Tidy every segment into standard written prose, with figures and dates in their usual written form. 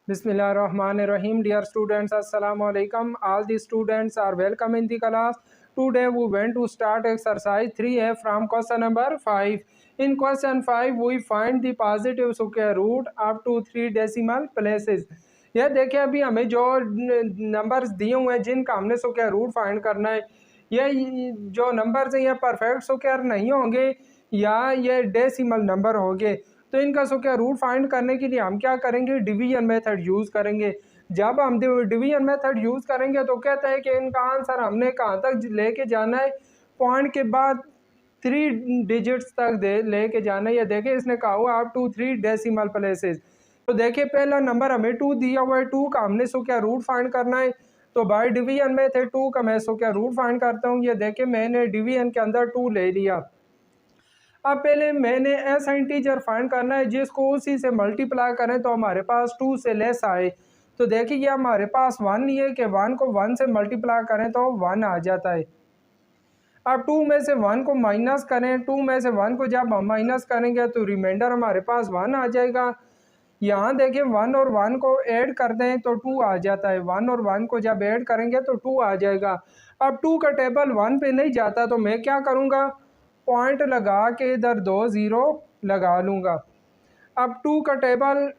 Bismillahirrahmanirrahim. Dear students, Assalamu alaikum. All the students are welcome in the class. Today we went to start exercise 3A from question number 5. In question 5 we find the positive square root up to 3 decimal places. यह देखिए अभी हमें जो numbers दिए हुए हैं जिनका हमने स्क्वायर रूट फाइंड करना है, ये जो नंबर्स हैं ये परफेक्ट स्क्वायर नहीं होंगे या ये डेसिमल नंबर होंगे। तो इनका स्क्वायर रूट फाइंड करने के लिए हम क्या करेंगे, डिवीजन मेथड यूज़ करेंगे। जब हम डिवीजन मेथड यूज़ करेंगे तो कहता है कि इनका आंसर हमने कहाँ तक लेके जाना है, पॉइंट के बाद 3 डिजिट्स तक लेके जाना है। ये देखिए इसने कहा हुआ अप टू 3 डेसिमल प्लेसेस। तो देखिए पहला नंबर हमें 2 दिया हुआ है, 2 का हमने स्क्वायर रूट फाइंड करना है। तो बाय डिवीजन मेथड 2 का मैं स्क्वायर रूट फाइंड करता हूँ। ये देखिए मैंने डिवीजन के अंदर 2 ले लिया। अब पहले मैंने ऐसा इंटीजर फाइंड करना है जिसको उसी से मल्टीप्लाई करें तो हमारे पास 2 से लेस आए। तो देखिए ये हमारे पास 1 नहीं है कि 1 को 1 से मल्टीप्लाई करें तो 1 आ जाता है। अब 2 में से 1 को माइनस करें, 2 में से 1 को जब हम माइनस करेंगे तो रिमाइंडर हमारे पास 1 आ जाएगा। यहाँ देखिए 1 और 1 को ऐड कर दें तो 2 आ जाता है। 1 और 1 को जब ऐड करेंगे तो 2 आ जाएगा। अब 2 का टेबल 1 पे नहीं जाता तो मैं क्या करूँगा, पॉइंट लगा के इधर 2 ज़ीरो लगा लूँगा। अब 2 का टेबल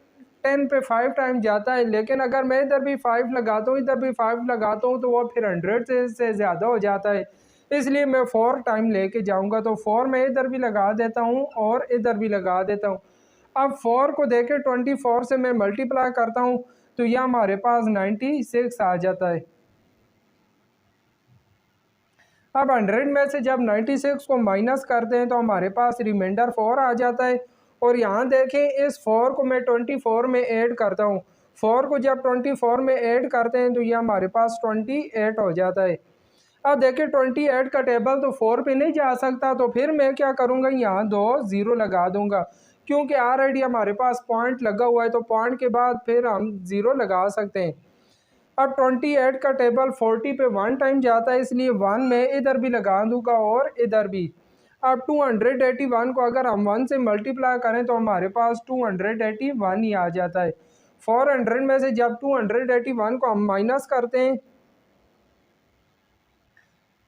10 पे 5 टाइम जाता है, लेकिन अगर मैं इधर भी 5 लगाता हूँ इधर भी 5 लगाता हूँ तो वो फिर 100 से ज़्यादा हो जाता है, इसलिए मैं 4 टाइम लेके जाऊँगा। तो 4 मैं इधर भी लगा देता हूँ और इधर भी लगा देता हूँ। अब 4 को देखे 24 से मैं मल्टीप्लाई करता हूँ तो यह हमारे पास 96 आ जाता है। अब 100 में से जब 96 को माइनस करते हैं तो हमारे पास रिमाइंडर 4 आ जाता है। और यहाँ देखें इस 4 को मैं 24 में ऐड करता हूँ। 4 को जब 24 में ऐड करते हैं तो ये हमारे पास 28 हो जाता है। अब देखिए 28 का टेबल तो 4 पे नहीं जा सकता, तो फिर मैं क्या करूँगा, यहाँ 2 ज़ीरो लगा दूँगा क्योंकि ऑलरेडी हमारे पास पॉइंट लगा हुआ है। तो पॉइंट के बाद फिर हम ज़ीरो लगा सकते हैं। अब 28 का टेबल 40 पे 1 टाइम जाता है, इसलिए 1 मैं इधर भी लगा दूंगा और इधर भी। अब 281 को अगर हम 1 से मल्टीप्लाई करें तो हमारे पास 281 ही आ जाता है। 400 में से जब 281 को हम माइनस करते हैं,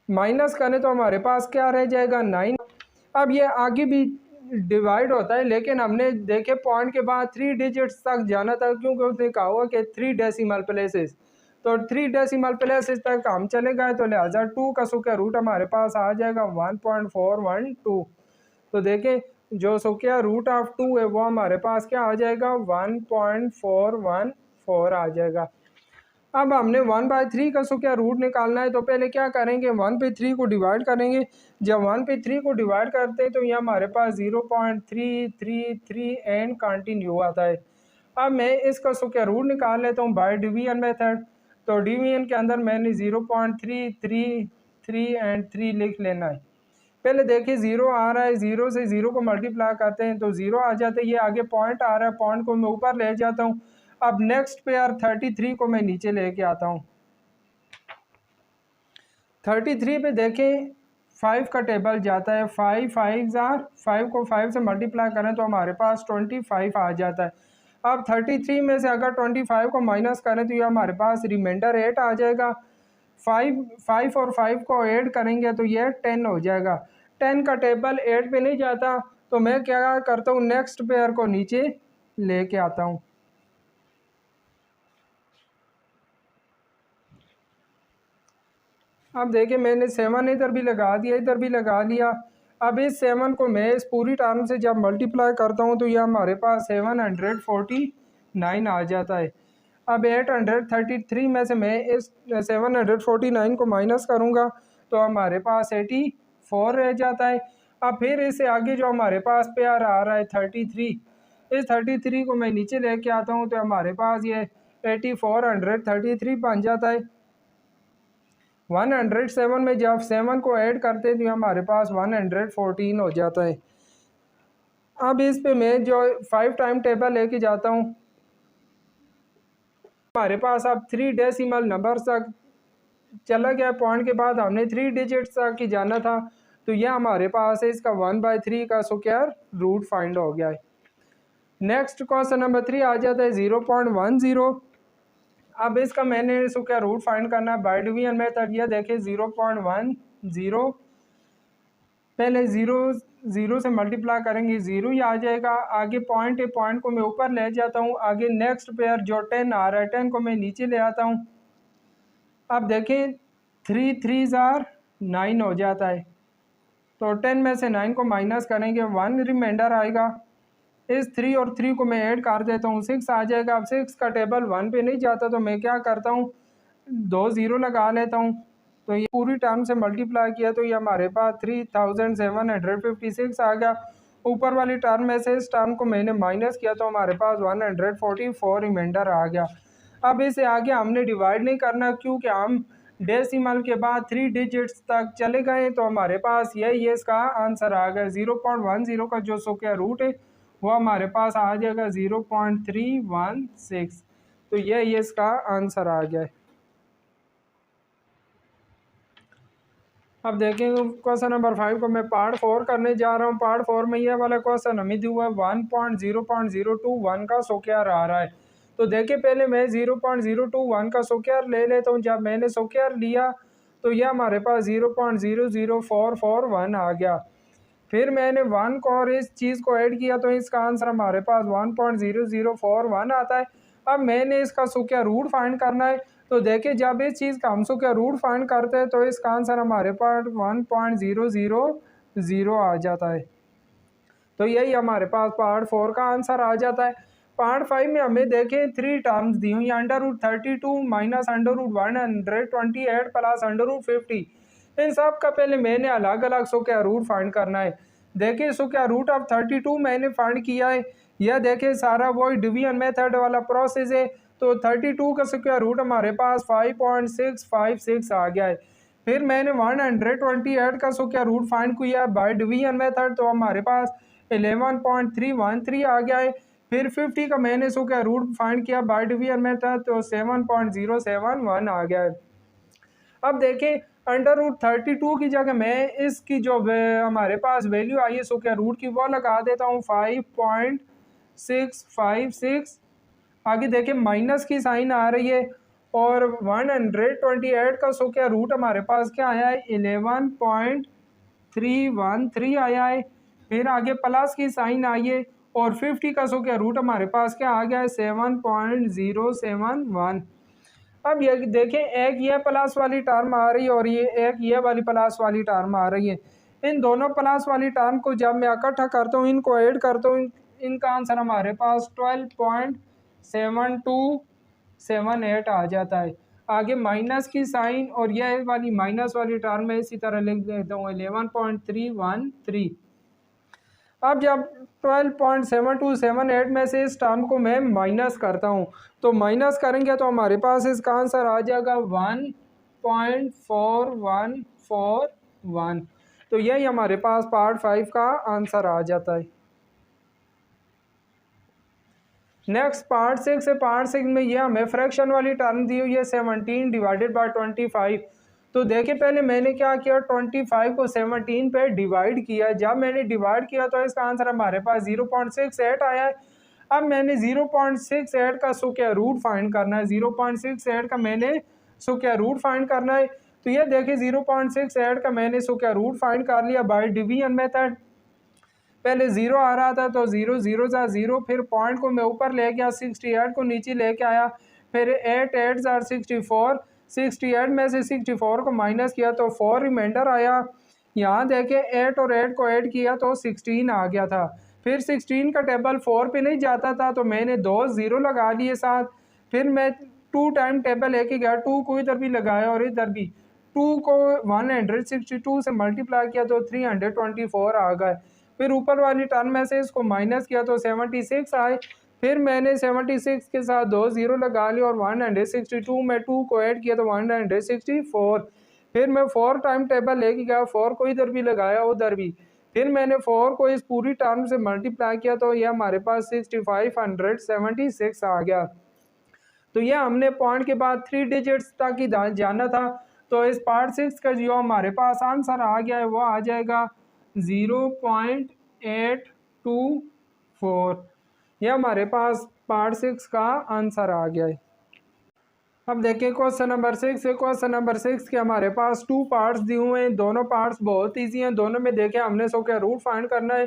माइनस करें तो हमारे पास क्या रह जाएगा, 9। अब ये आगे भी डिवाइड होता है, लेकिन हमने देखे पॉइंट के बाद 3 डिजिट्स तक जाना था क्योंकि उसने कहा हुआ कि 3 डेसिमल प्लेसेस। तो 3 डेसिमल प्लेसेस तक हम चले गए तो लिहाजा 2 का स्क्वायर रूट हमारे पास आ जाएगा 1.412। तो देखें जो स्क्वायर रूट ऑफ 2 है वो हमारे पास क्या आ जाएगा, 1.414 आ जाएगा। अब हमने 1/3 का स्क्वायर रूट निकालना है, तो पहले क्या करेंगे, 1 पे 3 को डिवाइड करेंगे। जब 1 पे 3 को डिवाइड करते हैं तो ये हमारे पास 0.333 एंड कंटिन्यू आता है। अब मैं इसका स्क्वायर रूट निकाल लेता हूँ बाय डिवीजन मेथड। तो डिवीजन के अंदर मैंने 0.333 एंड 3 लिख लेना है। पहले देखिए 0 आ रहा है, 0 से 0 को मल्टीप्लाई करते हैं तो 0 आ जाता है। ये आगे पॉइंट आ रहा है, पॉइंट को मैं ऊपर ले जाता हूँ। अब नेक्स्ट पेयर 33 को मैं नीचे लेके आता हूँ। 33 पे देखें 5 का टेबल जाता है, 5 5 5 को 5 से मल्टीप्लाई करें तो हमारे पास 25 आ जाता है। अब 33 में से अगर 25 को माइनस करें तो ये हमारे पास रिमाइंडर 8 आ जाएगा। 5 और 5 को ऐड करेंगे तो ये 10 हो जाएगा। 10 का टेबल 8 पे नहीं जाता तो मैं क्या करता हूँ, नेक्स्ट पेयर को नीचे लेके आता हूँ। अब देखिए मैंने 7 इधर भी लगा दिया, इधर भी लगा लिया। अब इस 7 को मैं इस पूरी टर्म से जब मल्टीप्लाई करता हूँ तो यह हमारे पास 749 आ जाता है। अब 833 में से मैं इस 749 को माइनस करूँगा तो हमारे पास 84 रह जाता है। अब फिर इससे आगे जो हमारे पास पेयर आ रहा है 33, इस 33 को मैं नीचे लेके आता हूँ तो हमारे पास ये 8433 बन जाता है। 107 में जब 7 को ऐड करते हैं तो हमारे पास 114 हो जाता है। अब इस पे मैं जो 5 टाइम टेबल लेके जाता हूँ, हमारे पास अब 3 डेसिमल नंबर तक चला गया। पॉइंट के बाद हमने 3 डिजिट्स तक ही जाना था, तो यह हमारे पास है इसका 1/3 का स्क्वायर रूट फाइंड हो गया है। नेक्स्ट क्वेश्चन नंबर 3 आ जाता है 0.10। अब इसका मैंने क्या रूट फाइंड करना है बाय डिवीजन मेथड। यह देखिए 0.10, पहले जीरो से मल्टीप्लाई करेंगे, जीरो ही आ जाएगा। आगे पॉइंट है, पॉइंट को मैं ऊपर ले जाता हूँ। आगे नेक्स्ट पेयर जो 10 आ रहा है, 10 को मैं नीचे ले आता हूँ। अब देखें 3 3 जार 9 हो जाता है, तो 10 में से 9 को माइनस करेंगे, 1 रिमाइंडर आएगा। इस 3 और 3 को मैं ऐड कर देता हूँ, 6 आ जाएगा। अब 6 का टेबल 1 पे नहीं जाता, तो मैं क्या करता हूँ, 2 0 लगा लेता हूँ। तो ये पूरी टर्म से मल्टीप्लाई किया तो ये हमारे पास 3756 आ गया। ऊपर वाली टर्म में से इस टर्म को मैंने माइनस किया तो हमारे पास 144 रिमाइंडर आ गया। अब इसे आगे हमने डिवाइड नहीं करना, क्योंकि हम डेसिमल के बाद 3 डिजिट्स तक चले गए, तो हमारे पास यही इसका आंसर आ गया। 0.10 का जो स्क्वायर रूट है वो हमारे पास आ जाएगा 0.316। तो यही इसका आंसर आ गया है। अब देखेंगे क्वेश्चन नंबर 5 को मैं पार्ट 4 करने जा रहा हूँ। पार्ट 4 में यह वाला क्वेश्चन हमें दिया है 1.0.021 का स्क्वायर आ रहा है। तो देखिए पहले मैं 0.021 का स्क्वायर ले लेता हूँ। जब मैंने स्क्वायर लिया तो यह हमारे पास 0.00441 आ गया। फिर मैंने 1 को और इस चीज़ को ऐड किया तो इसका आंसर हमारे पास 1.0041 आता है। अब मैंने इसका स्क्वायर रूट फाइंड करना है। तो देखिए जब इस चीज़ का हम स्क्वायर रूट फाइंड करते हैं तो इसका आंसर हमारे पास 1.000 आ जाता है। तो यही हमारे पास पार्ट 4 का आंसर आ जाता है। पार्ट 5 में हमें देखें 3 टर्म्स दी हुई, √32 माइनस √128 प्लस √50। इन सब का पहले मैंने अलग अलग स्क्वायर रूट फाइंड करना है। देखिए स्क्वायर रूट ऑफ 32 मैंने फाइंड किया है। यह देखिए सारा वही डिवीजन मेथड वाला प्रोसेस है। तो 32 का स्क्वायर रूट हमारे पास 5.656 आ गया है। फिर मैंने 128 का स्क्वायर रूट फाइंड किया बाय डिवीजन मेथड, तो हमारे पास 11.313 आ गया है। फिर 50 का मैंने स्क्वायर रूट फाइंड किया बाय डिवीजन मेथड, तो 7.071 आ गया है। अब देखें √32 की जगह मैं इसकी जो हमारे पास वैल्यू आई है स्क्वायर रूट की वो लगा देता हूँ 5.656। आगे देखें माइनस की साइन आ रही है और 128 का स्क्वायर रूट हमारे पास क्या आया है 11.313 आया है। फिर आगे प्लस की साइन आई है और 50 का स्क्वायर रूट हमारे पास क्या आ गया है 7.071। अब ये देखें एक ये प्लस वाली टर्म आ रही है और ये वाली प्लस वाली टर्म आ रही है। इन दोनों प्लस वाली टर्म को जब मैं इकट्ठा करता हूँ, इनको ऐड करता हूँ, इनका आंसर हमारे पास 12.7278 आ जाता है। आगे माइनस की साइन और यह वाली माइनस वाली टर्म है, इसी तरह लिख देता हूँ 11.313। अब जब 12.7278 में से इस टर्म को मैं माइनस करता हूँ, तो माइनस करेंगे तो हमारे पास इसका आंसर आ जाएगा 1.4141। तो यही हमारे पास पार्ट 5 का आंसर आ जाता है। नेक्स्ट पार्ट 6 है। पार्ट 6 में ये हमें फ्रैक्शन वाली टर्म दी हुई है 17 डिवाइडेड बाय 25। तो देखिए पहले मैंने क्या किया 25 को 17 पे डिवाइड किया। जब मैंने डिवाइड किया तो इसका आंसर हमारे पास 0.68 आया है। अब मैंने 0.68 का स्क्वायर रूट फाइंड करना है। 0.68 का मैंने स्क्वायर रूट फाइंड करना है। तो ये देखिए 0.68 का मैंने स्क्वायर रूट फाइंड कर लिया बाय डिवीजन मेथड। पहले 0 आ रहा था तो 0 0 ज़ा 0, फिर पॉइंट को मैं ऊपर ले गया, 68 को नीचे लेके आया, फिर 8 8 ज़ा 64, 68 में से 64 को माइनस किया तो 4 रिमाइंडर आया। यहाँ देखें 8 और 8 को ऐड किया तो 16 आ गया था। फिर 16 का टेबल 4 पे नहीं जाता था तो मैंने 2 0 लगा लिए साथ। फिर मैं 2 टाइम टेबल लेके गया, 2 को इधर भी लगाया और इधर भी। 2 को 162 से मल्टीप्लाई किया तो 324 आ गए। फिर ऊपर वाली टर्म में से इसको माइनस किया तो 76 आए। फिर मैंने 76 के साथ 2 0 लगा लिए और 162 में 2 को ऐड किया तो 164। फिर मैं 4 टाइम टेबल लेके गया, 4 को इधर भी लगाया उधर भी। फिर मैंने 4 को इस पूरी टर्म से मल्टीप्लाई किया तो यह हमारे पास 6576 आ गया। तो यह हमने पॉइंट के बाद 3 डिजिट्स तक ही जाना था। तो इस पार्ट 6 का जो हमारे पास आंसर आ गया है वो आ जाएगा 0.824। ये हमारे पास पार्ट 6 का आंसर आ गया है। अब देखिए क्वेश्चन नंबर 6 है। क्वेश्चन नंबर 6 के हमारे पास 2 पार्ट्स दिए हुए हैं। दोनों पार्ट्स बहुत ईजी हैं। दोनों में देखें हमने स्क्वायर रूट फाइंड करना है।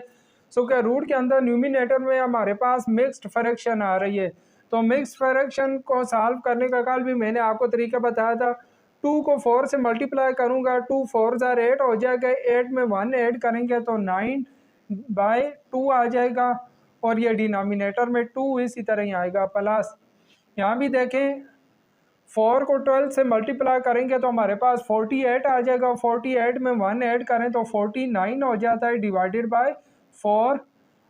स्क्वायर रूट के अंदर न्यूमिनेटर में हमारे पास मिक्स्ड फ्रैक्शन आ रही है। तो मिक्स्ड फ्रैक्शन को सॉल्व करने का कल भी मैंने आपको तरीका बताया था। 2 को 4 से मल्टीप्लाई करूँगा, 2 4 जार 8 हो जाएगा। 8 में 1 ऐड करेंगे तो 9/2 आ जाएगा और ये डिनोमिनेटर में 2 इसी तरह ही आएगा प्लस। यहाँ भी देखें 4 को 12 से मल्टीप्लाई करेंगे तो हमारे पास 48 आ जाएगा। 48 में 1 ऐड करें तो 49 हो जाता है डिवाइडेड बाय 4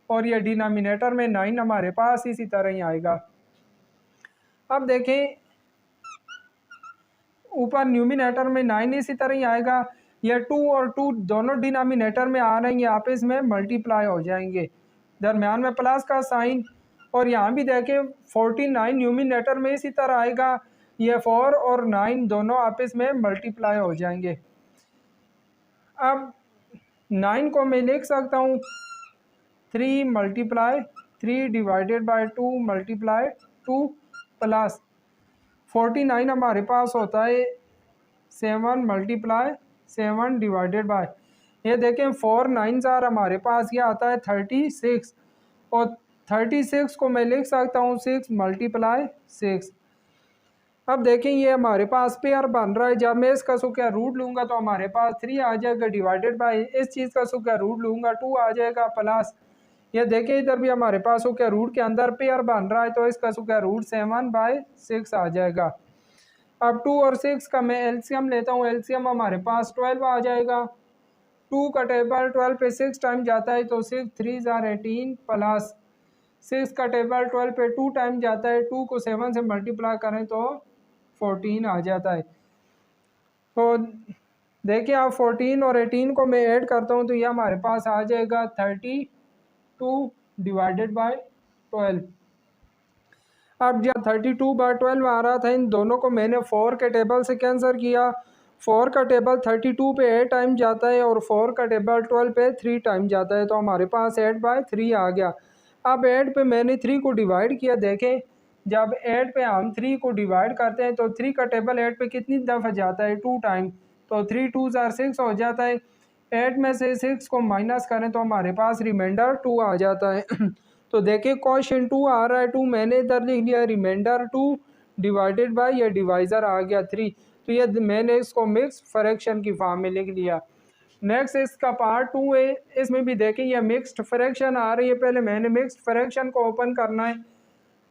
और ये डिनोमिनेटर में 9 हमारे पास इसी तरह ही आएगा। अब देखें ऊपर न्यूमिनेटर में 9 इसी तरह ही आएगा। ये 2 और 2 दोनों डिनोमिनेटर में आ रहे हैं, आपस में मल्टीप्लाई हो जाएंगे, दरमियान में प्लस का साइन। और यहाँ भी देखें 49 न्यूमिनेटर में इसी तरह आएगा। ये 4 और 9 दोनों आपस में मल्टीप्लाई हो जाएंगे। अब 9 को मैं लिख सकता हूँ 3 multiply 3 divided by 2 multiply 2 plus 49 हमारे पास होता है 7 मल्टीप्लाई 7 डिवाइडेड बाय, ये देखें 4 9 जार हमारे पास ये आता है 36 और 36 को मैं लिख सकता हूँ 6 मल्टीप्लाई 6। अब देखें ये हमारे पास पेयर बन रहा है। जब मैं इसका स्क्वायर रूट लूँगा तो हमारे पास 3 आ जाएगा डिवाइडेड बाय, इस चीज़ का स्क्वायर रूट लूँगा 2 आ जाएगा प्लस। ये देखें इधर भी हमारे पास स्क्वायर रूट के अंदर पेयर बन रहा है तो इसका स्क्वायर रूट 7/6 आ जाएगा। अब 2 और 6 का मैं एलसीएम लेता हूँ। एलसीएम हमारे पास 12 आ जाएगा। 2 का टेबल 12 पे 6 टाइम जाता है तो 6 3 जार 18 प्लस 6 का टेबल 12 पे 2 टाइम जाता है, 2 को 7 से मल्टीप्लाई करें तो 14 आ जाता है। तो देखिए आप 14 और 18 को मैं ऐड करता हूँ तो ये हमारे पास आ जाएगा 32 डिवाइडेड बाय 12। अब जब 32/12 आ रहा था, इन दोनों को मैंने 4 के टेबल से कैंसिल किया। 4 का टेबल 32 पे 8 टाइम जाता है और 4 का टेबल 12 पे 3 टाइम जाता है तो हमारे पास 8/3 आ गया। अब 8 पे मैंने 3 को डिवाइड किया। देखें जब 8 पे हम 3 को डिवाइड करते हैं तो 3 का टेबल 8 पे कितनी दफ़ा जाता है, 2 टाइम, तो 3 2 जार 6 हो जाता है। 8 में से 6 को माइनस करें तो हमारे पास रिमाइंडर 2 आ जाता है। तो देखिए क्वेश्चन 2 आ रहा है 2 मैंने इधर लिख लिया, रिमाइंडर 2 डिवाइडेड बाय ये डिवाइज़र आ गया 3, तो ये मैंने इसको मिक्स फ्रैक्शन की फॉर्म में लिख लिया। नेक्स्ट इसका पार्ट 2 है। इसमें भी देखें ये मिक्स्ड फ्रैक्शन आ रही है। पहले मैंने मिक्स्ड फ्रैक्शन को ओपन करना है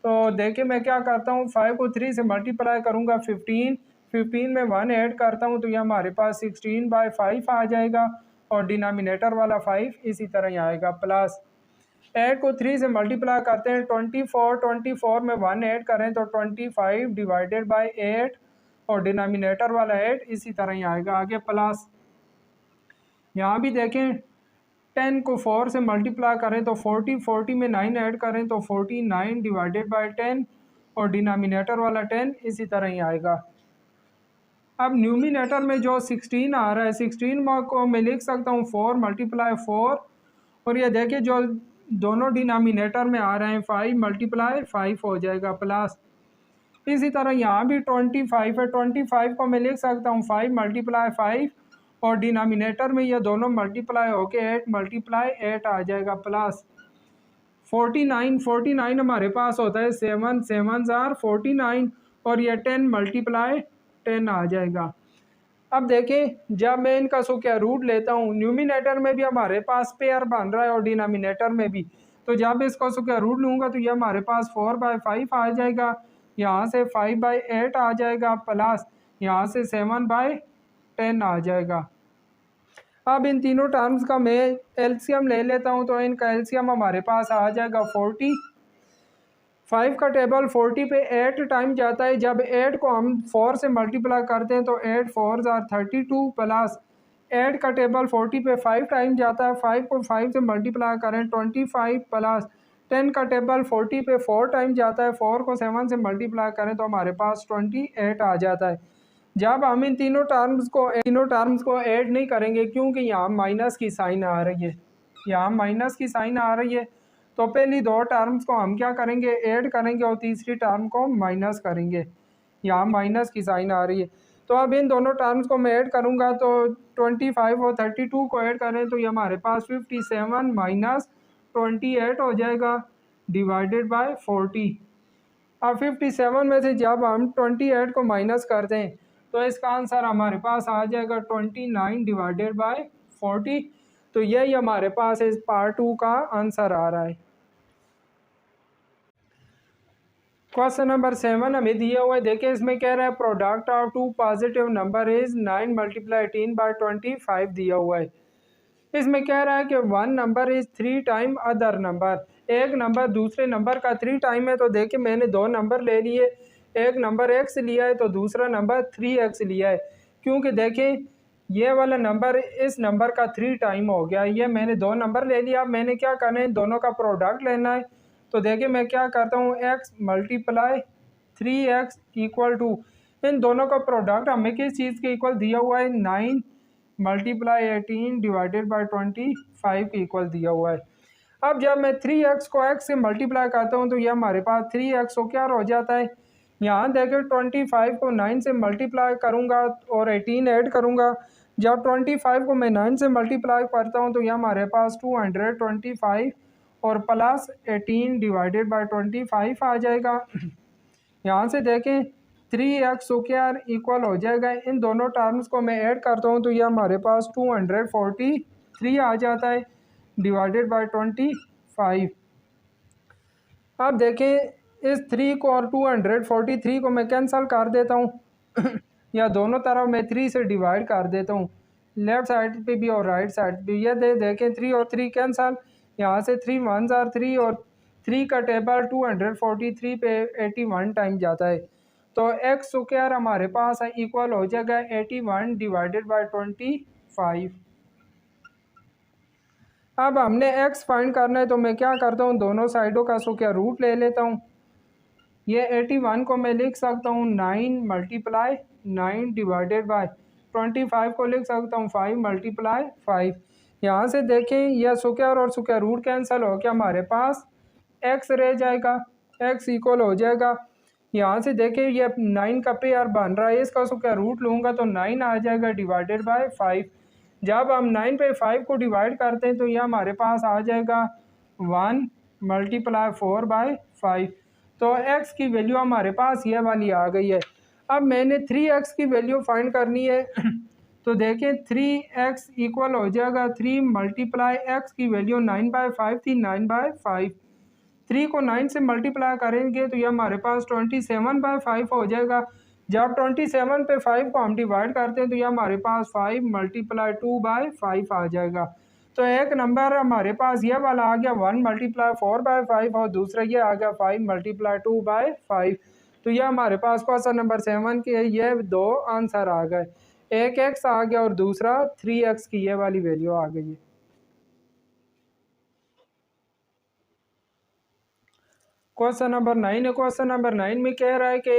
तो देखिए मैं क्या करता हूँ 5 को 3 से मल्टीप्लाई करूँगा 15 में 1 ऐड करता हूँ तो ये हमारे पास 16/5 आ जाएगा और डिनोमिनेटर वाला 5 इसी तरह ही आएगा प्लस। 8 को 3 से मल्टीप्लाई करते हैं 24 में 1 ऐड करें तो 25 डिवाइडेड बाय 8 और डिनोमिनेटर वाला 8 इसी तरह ही आएगा आगे प्लस। यहाँ भी देखें 10 को 4 से मल्टीप्लाई करें तो 40 में 9 ऐड करें तो 49 डिवाइडेड बाय 10 और डिनोमिनेटर वाला 10 इसी तरह ही आएगा। अब न्यूमिनेटर में जो 16 आ रहा है 16 को मैं लिख सकता हूँ 4 मल्टीप्लाई 4 और ये देखिए जो दोनों डिनोमिनेटर में आ रहे हैं 5 मल्टीप्लाई 5 हो जाएगा प्लस। इसी तरह यहाँ भी 25 है, 25 को मैं लिख सकता हूँ 5 मल्टीप्लाई 5 और डिनोमिनेटर में ये दोनों मल्टीप्लाई होके 8 मल्टीप्लाई 8 आ जाएगा प्लस। 49 हमारे पास होता है 7 7 जार 49 और ये 10 मल्टीप्लाई 10 आ जाएगा। अब देखें जब मैं इनका स्क्वायर रूट लेता हूँ न्यूमिनेटर में भी हमारे पास पेयर बन रहा है और डिनोमिनेटर में भी, तो जब इसका स्क्वायर रूट लूँगा तो ये हमारे पास 4/5 आ जाएगा, यहाँ से 5/8 आ जाएगा प्लस यहाँ से 7/10 आ जाएगा। अब इन तीनों टर्म्स का मैं एलसीएम ले लेता हूँ तो इनका एलसीएम हमारे पास आ जाएगा 40। 5 का टेबल 40 पे 8 टाइम जाता है। जब 8 को हम 4 से मल्टीप्लाई करते हैं तो 8 4 जार 32 प्लस 8 का टेबल 40 पे 5 टाइम जाता है। 5 को 5 से मल्टीप्लाई करें 25 प्लस 10 का टेबल 40 पे 4 टाइम जाता है। 4 को 7 से मल्टीप्लाई करें तो हमारे पास 28 आ जाता है। जब हम इन तीनों टर्म्स को ऐड नहीं करेंगे क्योंकि यहाँ माइनस की साइन आ रही है, यहाँ माइनस की साइन आ रही है, तो पहली दो टर्म्स को हम क्या करेंगे, ऐड करेंगे और तीसरी टर्म को माइनस करेंगे। यहाँ माइनस की साइन आ रही है। तो अब इन दोनों टर्म्स को मैं ऐड करूँगा तो 25 और 32 को ऐड करें तो ये हमारे पास 57 माइनस 28 हो जाएगा डिवाइडेड बाय 40। अब 57 में से जब हम 28 को माइनस कर दें तो इसका आंसर हमारे पास आ जाएगा 29 डिवाइडेड बाय 40। तो यही हमारे पास इस पार्ट 2 का आंसर आ रहा है। क्वेश्चन नंबर 7 हमें दिया हुआ है। देखिए इसमें कह रहा है product of two positive number is 9 multiply 18 by 25 दिया हुआ है। इसमें कह रहा है कि one number is 3 time other number, एक नंबर दूसरे नंबर का 3 टाइम है। तो देखिए मैंने दो नंबर ले लिए, एक नंबर x लिया है तो दूसरा नंबर 3x लिया है, क्योंकि देखें ये वाला नंबर इस नंबर का 3 टाइम हो गया। ये मैंने दो नंबर ले लिया। अब मैंने क्या करना है, दोनों का प्रोडक्ट लेना है। तो देखिए मैं क्या करता हूँ, x multiply 3x equal to, इन दोनों का प्रोडक्ट हमें किस चीज़ के इक्वल दिया हुआ है, 9 मल्टीप्लाई 18 डिवाइडेड बाई 25 के इक्वल दिया हुआ है। अब जब मैं 3x को x से मल्टीप्लाई करता हूँ तो ये हमारे पास 3x हो क्या हो जाता है। यहाँ देखिए 25 को 9 से मल्टीप्लाई करूँगा और 18 ऐड करूँगा। जब 25 को मैं 9 से मल्टीप्लाई करता हूँ तो ये हमारे पास 225 और प्लस 18 डिवाइडेड बाई 25 आ जाएगा। यहाँ से देखें 3x स्क्वायर इक्वल हो जाएगा, इन दोनों टर्म्स को मैं ऐड करता हूँ तो ये हमारे पास 243 आ जाता है डिवाइडेड बाय 25। अब देखें इस 3 को और 243 को मैं कैंसिल कर देता हूँ या दोनों तरफ मैं 3 से डिवाइड कर देता हूँ, लेफ्ट साइड पे भी और राइट साइड पे। ये देखें 3 और 3 कैंसिल, यहाँ से 3 1 जार 3 और 3 का टेबल 243 पे 81 टाइम जाता है। तो एक्स स्क्वायर हमारे पास है इक्वल हो जाएगा 81 डिवाइडेड बाय 25। अब हमने x फाइंड करना है तो मैं क्या करता हूँ, दोनों साइडों का स्क्वायर रूट ले लेता हूँ। ये 81 को मैं लिख सकता हूँ 9 मल्टीप्लाई 9 डिवाइडेड बाय 25 को लिख सकता हूँ 5 मल्टीप्लाई 5। यहाँ से देखें यह स्क्वायर और स्क्वायर रूट कैंसिल हो के हमारे पास x रह जाएगा, x इक्वल हो जाएगा। यहाँ से देखें ये 9 का पेयर बन रहा है, इसका स्क्वायर रूट लूँगा तो 9 आ जाएगा डिवाइडेड बाय 5। जब हम 9 पे 5 को डिवाइड करते हैं तो यह हमारे पास आ जाएगा 1 मल्टीप्लाई 4 बाय 5। तो x की वैल्यू हमारे पास ये वाली आ गई है। अब मैंने 3x की वैल्यू फाइंड करनी है तो देखें 3x इक्वल हो जाएगा 3 मल्टीप्लाई x की वैल्यू 9/5 थी, 9/5। 3 को 9 से मल्टीप्लाई करेंगे तो ये हमारे पास 27/5 हो जाएगा। जब 27 पे 5 को हम डिवाइड करते हैं तो ये हमारे पास 5 मल्टीप्लाई 2/5 आ जाएगा। तो एक नंबर हमारे पास ये वाला आ गया 1 मल्टीप्लाई 4/5 और दूसरा ये आ गया 5 मल्टीप्लाई 2/5। तो ये हमारे पास क्वेश्चन नंबर 7 के ये दो आंसर आ गए, एक x आ गया और दूसरा 3x की ये वाली वैल्यू आ गई है। क्वेश्चन नंबर 9 है। क्वेश्चन नंबर 9 में कह रहा है कि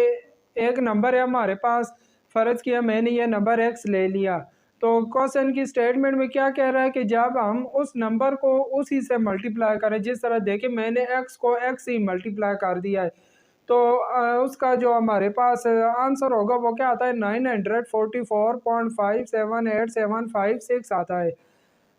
एक नंबर है हमारे पास, फ़र्ज़ किया मैंने ये नंबर x ले लिया। तो क्वेश्चन की स्टेटमेंट में क्या कह रहा है कि जब हम उस नंबर को उसी से मल्टीप्लाई करें, जिस तरह देखें मैंने x को x से मल्टीप्लाई कर दिया है तो उसका जो हमारे पास आंसर होगा वो क्या आता है 944.578756 आता है।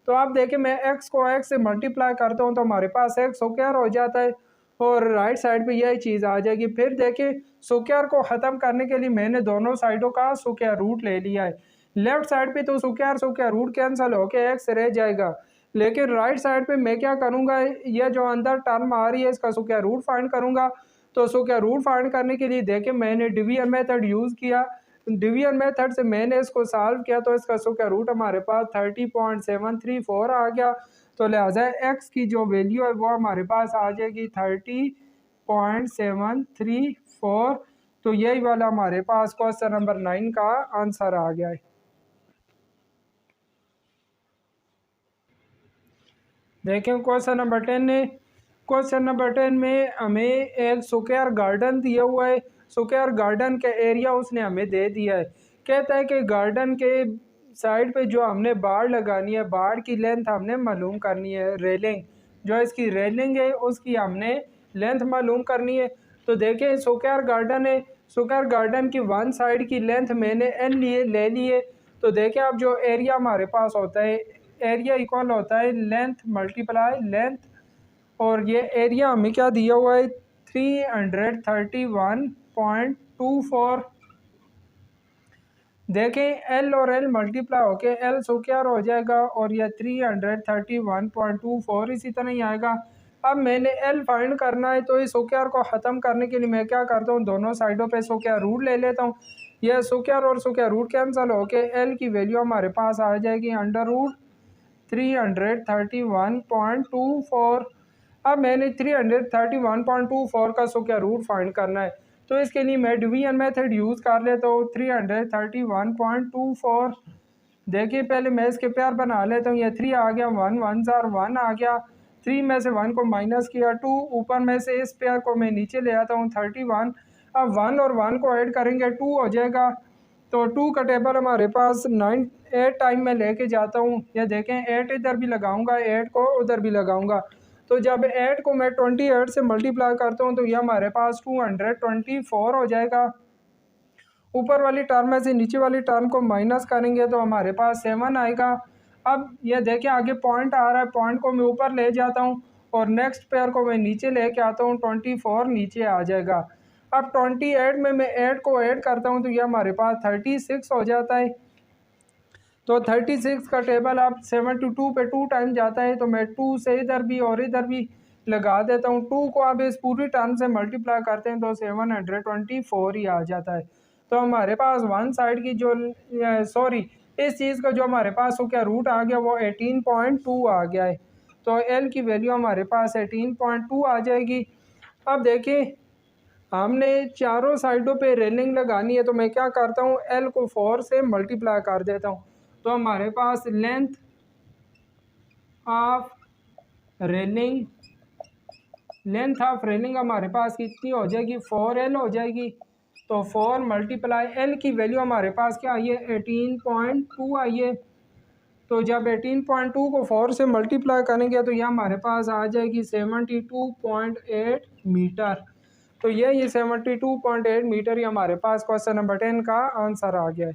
तो आप देखें मैं x को x से मल्टीप्लाई करता हूँ तो हमारे पास x स्क्वायर हो जाता है और राइट साइड पे यही चीज़ आ जाएगी। फिर देखिए स्क्वायर को ख़त्म करने के लिए मैंने दोनों साइडों का स्क्वायर रूट ले लिया है। लेफ्ट साइड पे तो स्क्वायर रूट कैंसिल होके x रह जाएगा, लेकिन राइट साइड पे मैं क्या करूँगा, यह जो अंदर टर्म आ रही है इसका स्क्वायर रूट फाइंड करूँगा। तो स्क्वायर रूट फाइंड करने के लिए देखिए मैंने डिवीजन मेथड यूज़ किया, डिवीजन मेथड से मैंने इसको सॉल्व किया तो इसका स्क्वायर रूट हमारे पास 30.734 आ गया। तो लिहाजा x की जो वैल्यू है वो हमारे पास आ जाएगी 30.734। तो यही वाला हमारे पास क्वेश्चन नंबर 9 का आंसर आ गया है। देखें क्वेश्चन नंबर 10 है। क्वेश्चन नंबर 10 में हमें एक स्क्वायर गार्डन दिया हुआ है, स्क्वायर गार्डन का एरिया उसने हमें दे दिया है। कहता है कि गार्डन के साइड पे जो हमने बाड़ लगानी है, बाड़ की लेंथ हमने मालूम करनी है, रेलिंग जो इसकी रेलिंग है उसकी हमने लेंथ मालूम करनी है। तो देखें स्क्वायर गार्डन है, स्क्वायर गार्डन की वन साइड की लेंथ मैंने एल ले ली है। तो देखें अब जो एरिया हमारे पास होता है, एरिया इक्वल होता है लेंथ मल्टीप्लाई लेंथ, और ये एरिया हमें क्या दिया हुआ है 331.24। देखें एल और एल मल्टीप्लाई होके एल स्क्वायर हो जाएगा और यह 331.24 इसी तरह ही आएगा। अब मैंने एल फाइंड करना है, तो इस स्क्वायर को ख़त्म करने के लिए मैं क्या करता हूँ, दोनों साइडों पे स्क्वायर रूट ले लेता हूँ। यह स्क्वायर और स्क्वायर रूट कैंसिल होके एल की वैल्यू हमारे पास आ जाएगी अंडर रूट 331.24। अब मैंने 331.24 का स्क्वायर रूट फाइंड करना है, तो इसके लिए मैं डिवीजन मेथड यूज़ कर लेता हूँ। 331.24 देखिए पहले मैं इसके प्यार बना लेता हूँ। ये 3 आ गया, 1 1 जार 1 आ गया, 3 में से 1 को माइनस किया, 2 ऊपर में से इस प्यार को मैं नीचे ले आता हूँ 31। अब 1 और 1 को ऐड करेंगे 2 हो जाएगा। तो 2 का टेबल हमारे पास 8 टाइम में लेके जाता हूँ। ये देखें 8 इधर भी लगाऊंगा, 8 को उधर भी लगाऊंगा। तो जब 8 को मैं 28 से मल्टीप्लाई करता हूँ तो ये हमारे पास 224 हो जाएगा। ऊपर वाली टर्म में से नीचे वाली टर्म को माइनस करेंगे तो हमारे पास 7 आएगा। अब ये देखिए आगे पॉइंट आ रहा है, पॉइंट को मैं ऊपर ले जाता हूँ और नेक्स्ट पेयर को मैं नीचे लेके आता हूँ, 24 नीचे आ जाएगा। अब 28 में मैं 8 को ऐड करता हूँ तो ये हमारे पास 36 हो जाता है। तो 36 का टेबल अब 72 पे 2 टाइम जाता है, तो मैं 2 से इधर भी और इधर भी लगा देता हूँ। 2 को आप इस पूरी टर्म से मल्टीप्लाई करते हैं तो 724 ही आ जाता है। तो हमारे पास वन साइड की जो इस चीज़ का जो हमारे पास वो क्या रूट आ गया वो 18.2 आ गया है। तो एल की वैल्यू हमारे पास 18.2 आ जाएगी। अब देखिए हमने चारों साइडों पे रेलिंग लगानी है, तो मैं क्या करता हूँ एल को 4 से मल्टीप्लाई कर देता हूँ। तो हमारे पास लेंथ ऑफ रेलिंग हमारे पास कितनी हो जाएगी 4L हो जाएगी। तो 4 मल्टीप्लाई एल की वैल्यू हमारे पास क्या आई है 18.2 आई है। तो जब 18.2 को 4 से मल्टीप्लाई करेंगे तो यह हमारे पास आ जाएगी 72.8 मीटर। तो ये 72.8 मीटर ही हमारे पास क्वेश्चन नंबर 10 का आंसर आ गया है।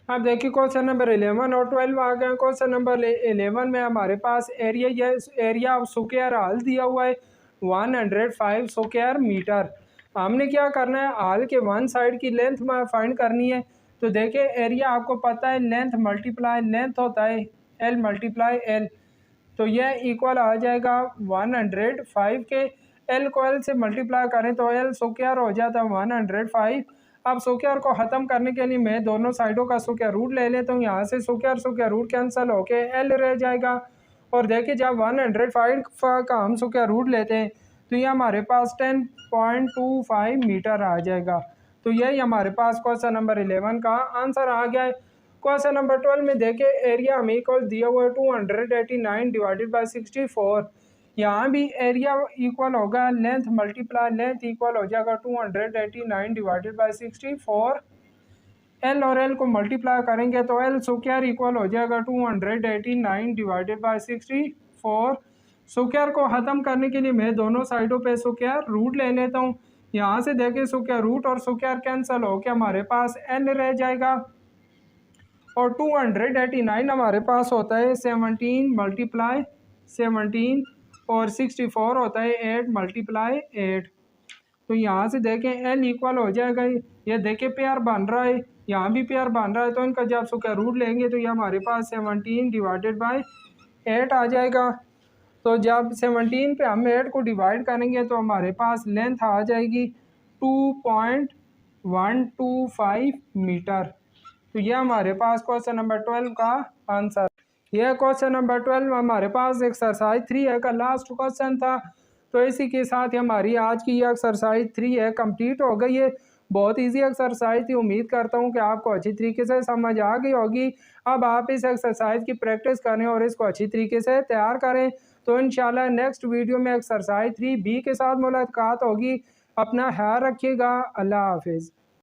अब देखिए क्वेश्चन नंबर 11 और 12 आ गए। क्वेश्चन नंबर 11 में हमारे पास एरिया ऑफ स्क्वायर हाल दिया हुआ है 105 स्क्वायर मीटर। हमने क्या करना है, हाल के वन साइड की लेंथ फाइंड करनी है। तो देखिए एरिया आपको पता है लेंथ मल्टीप्लाई लेंथ होता है एल मल्टीप्लाई एल। तो यह इक्वल आ जाएगा 105 के। एल को एल से मल्टीप्लाई करें तो एल स्क्वायर हो जाता है 105। अब स्क्वायर को ख़त्म करने के लिए मैं दोनों साइडों का स्क्वायर रूट ले लेता हूँ। यहाँ से स्क्वायर रूट कैंसिल होके एल रह जाएगा। और देखिए जब 105 का हम स्क्वायर रूट लेते हैं तो ये हमारे पास 10.25 मीटर आ जाएगा। तो यही हमारे पास क्वेश्चन नंबर 11 का आंसर आ गया है। क्वेश्चन नंबर 12 में देखें एरिया हमें इक्वल दिया हुआ है 289 डिवाइडेड बाई 64। यहाँ भी एरिया इक्वल होगा लेंथ मल्टीप्लाई लेंथ इक्वल हो जाएगा 289 डिवाइडेड बाई 64। एल और एल को मल्टीप्लाई करेंगे तो एल स्क्वायर इक्वल हो जाएगा 289 डिवाइडेड बाई 64। स्क्वायर को ख़त्म करने के लिए मैं दोनों साइडों पे स्क्वायर रूट ले लेता हूँ। यहाँ से देखें स्क्वायर रूट और स्क्वायर कैंसिल होकर हमारे पास एल रह जाएगा। और 289 हमारे पास होता है 17 मल्टीप्लाई 17 और 64 होता है 8 मल्टीप्लाई 8। तो यहाँ से देखें एल इक्वल हो जाएगा, ये देखें पेयर बन रहा है, यहाँ भी पेयर बन रहा है। तो इनका जब स्क्वायर रूट लेंगे तो ये हमारे पास 17 डिवाइडेड बाई 8 आ जाएगा। तो जब 17 पे हम 8 को डिवाइड करेंगे तो हमारे पास लेंथ आ जाएगी 2.125 मीटर। तो यह हमारे पास क्वेश्चन नंबर 12 का आंसर। यह क्वेश्चन नंबर 12 हमारे पास एक्सरसाइज 3 का लास्ट क्वेश्चन था। तो इसी के साथ ही हमारी आज की यह एक्सरसाइज 3 कंप्लीट हो गई है। बहुत इजी एक्सरसाइज थी, उम्मीद करता हूँ कि आपको अच्छी तरीके से समझ आ गई होगी। अब आप इस एक्सरसाइज की प्रैक्टिस करें और इसको अच्छी तरीके से तैयार करें। तो इंशाल्लाह नेक्स्ट वीडियो में एक्सरसाइज 3B के साथ मुलाकात होगी। अपना ख्याल रखिएगा। अल्लाह हाफिज़।